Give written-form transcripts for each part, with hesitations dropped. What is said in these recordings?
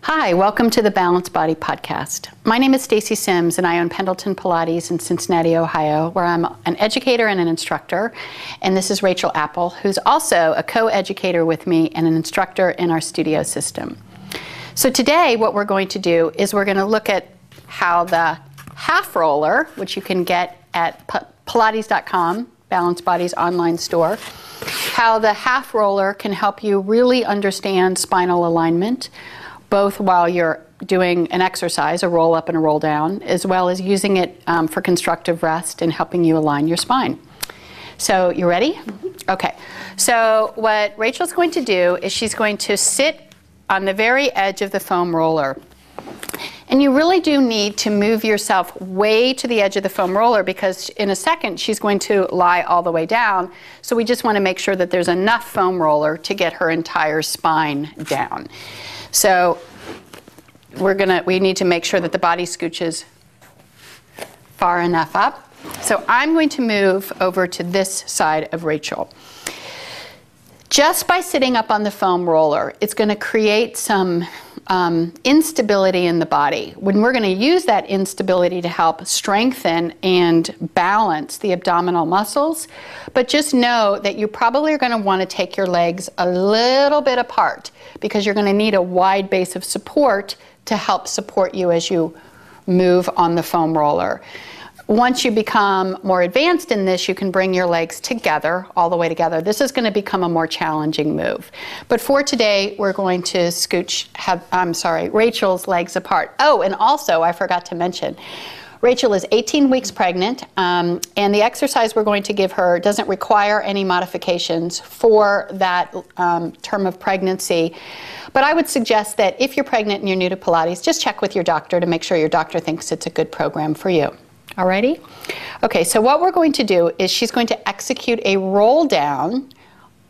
Hi, welcome to the Balanced Body Podcast. My name is Stacy Sims and I own Pendleton Pilates in Cincinnati, Ohio, where I'm an educator and an instructor. And this is Rachel Apple, who's also a co-educator with me and an instructor in our studio system. So today what we're going to do is we're going to look at how the half roller, which you can get at Pilates.com, Balanced Body's online store, how the half roller can help you really understand spinal alignment, both while you're doing an exercise, a roll up and a roll down, as well as using it for constructive rest and helping you align your spine. So you ready? Okay. So what Rachel's going to do is she's going to sit on the very edge of the foam roller. And you really do need to move yourself way to the edge of the foam roller because in a second she's going to lie all the way down. So we just want to make sure that there's enough foam roller to get her entire spine down. So we need to make sure that the body scooches far enough up. So I'm going to move over to this side of Rachel. Just by sitting up on the foam roller, it's going to create some instability in the body. When we're going to use that instability to help strengthen and balance the abdominal muscles, but just know that you probably are going to want to take your legs a little bit apart because you're going to need a wide base of support to help support you as you move on the foam roller. Once you become more advanced in this, you can bring your legs together, all the way together. This is going to become a more challenging move. But for today, we're going to Rachel's legs apart. Oh, and also, I forgot to mention, Rachel is 18 weeks pregnant, and the exercise we're going to give her doesn't require any modifications for that term of pregnancy. But I would suggest that if you're pregnant and you're new to Pilates, just check with your doctor to make sure your doctor thinks it's a good program for you. Alrighty? Okay, so what we're going to do is she's going to execute a roll down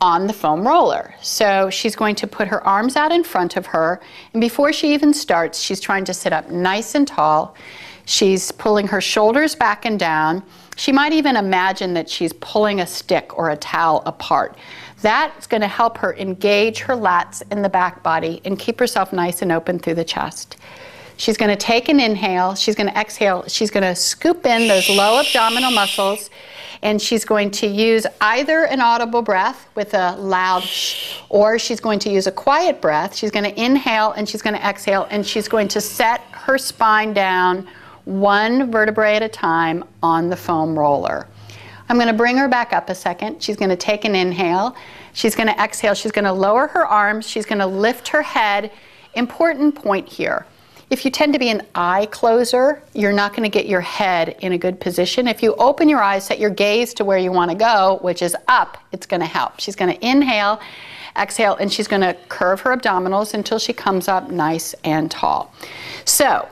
on the foam roller. So she's going to put her arms out in front of her, and before she even starts, she's trying to sit up nice and tall. She's pulling her shoulders back and down. She might even imagine that she's pulling a stick or a towel apart. That's going to help her engage her lats in the back body and keep herself nice and open through the chest. She's going to take an inhale, she's going to exhale, she's going to scoop in those low abdominal muscles, and she's going to use either an audible breath with a loud shh, or she's going to use a quiet breath. She's going to inhale and she's going to exhale, and she's going to set her spine down one vertebrae at a time on the foam roller. I'm going to bring her back up a second. She's going to take an inhale, she's going to exhale, she's going to lower her arms, she's going to lift her head. Important point here. If you tend to be an eye closer, you're not going to get your head in a good position. If you open your eyes, set your gaze to where you want to go, which is up, it's going to help. She's going to inhale, exhale, and she's going to curve her abdominals until she comes up nice and tall. So,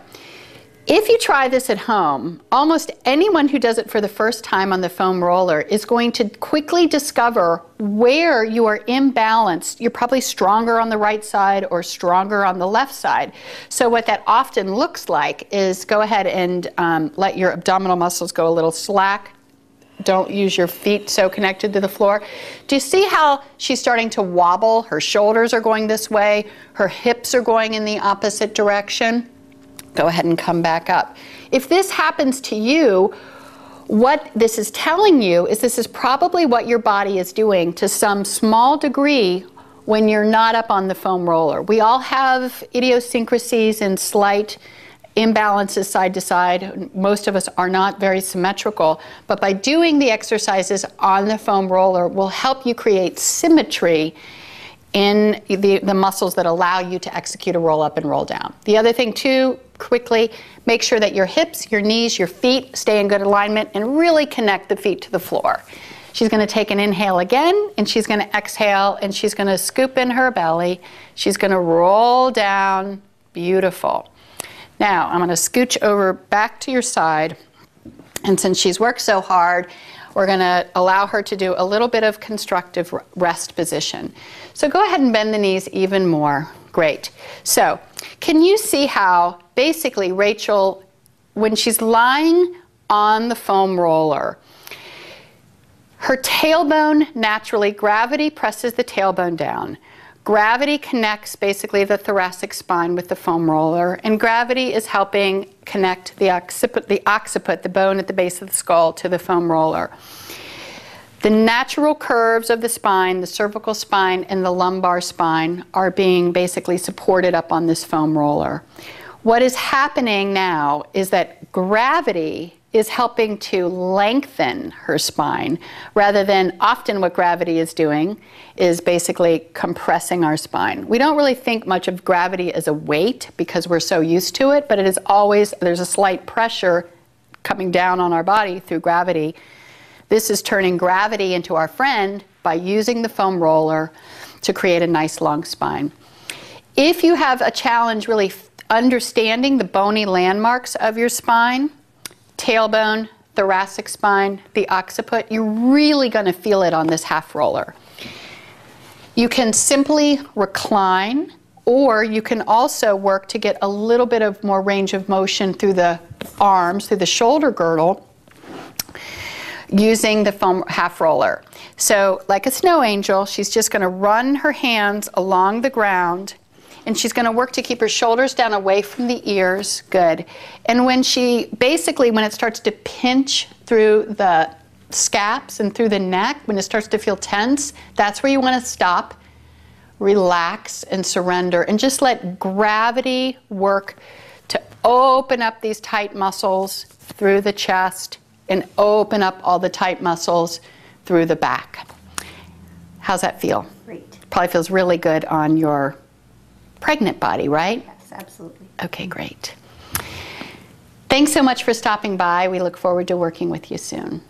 if you try this at home, almost anyone who does it for the first time on the foam roller is going to quickly discover where you are imbalanced. You're probably stronger on the right side or stronger on the left side. So what that often looks like is go ahead and let your abdominal muscles go a little slack. Don't use your feet so connected to the floor. Do you see how she's starting to wobble? Her shoulders are going this way. Her hips are going in the opposite direction. Go ahead and come back up. If this happens to you, what this is telling you is this is probably what your body is doing to some small degree when you're not up on the foam roller. We all have idiosyncrasies and slight imbalances side to side. Most of us are not very symmetrical, but by doing the exercises on the foam roller will help you create symmetry in the muscles that allow you to execute a roll up and roll down. The other thing too, quickly, make sure that your hips, your knees, your feet stay in good alignment and really connect the feet to the floor. She's going to take an inhale again, and she's going to exhale, and she's going to scoop in her belly. She's going to roll down. Beautiful. Now, I'm going to scooch over back to your side, and since she's worked so hard, we're going to allow her to do a little bit of constructive rest position. So go ahead and bend the knees even more. Great. So can you see how basically Rachel, when she's lying on the foam roller, her tailbone naturally, gravity presses the tailbone down. Gravity connects basically the thoracic spine with the foam roller, and gravity is helping connect the occiput, the bone at the base of the skull, to the foam roller. The natural curves of the spine, the cervical spine and the lumbar spine, are being basically supported up on this foam roller. What is happening now is that gravity is helping to lengthen her spine, rather than often what gravity is doing is basically compressing our spine. We don't really think much of gravity as a weight because we're so used to it, but it is always, there's a slight pressure coming down on our body through gravity. This is turning gravity into our friend by using the foam roller to create a nice long spine. If you have a challenge really understanding the bony landmarks of your spine, tailbone, thoracic spine, the occiput, you're really going to feel it on this half roller. You can simply recline, or you can also work to get a little bit of more range of motion through the arms, through the shoulder girdle, using the foam half roller. So like a snow angel, she's just going to run her hands along the ground, and she's going to work to keep her shoulders down away from the ears. Good. And when she, basically when it starts to pinch through the scaps and through the neck, when it starts to feel tense, that's where you want to stop, relax, and surrender, and just let gravity work to open up these tight muscles through the chest and open up all the tight muscles through the back. How's that feel? Great. Probably feels really good on your pregnant body, right? Yes, absolutely. Okay, great. Thanks so much for stopping by. We look forward to working with you soon.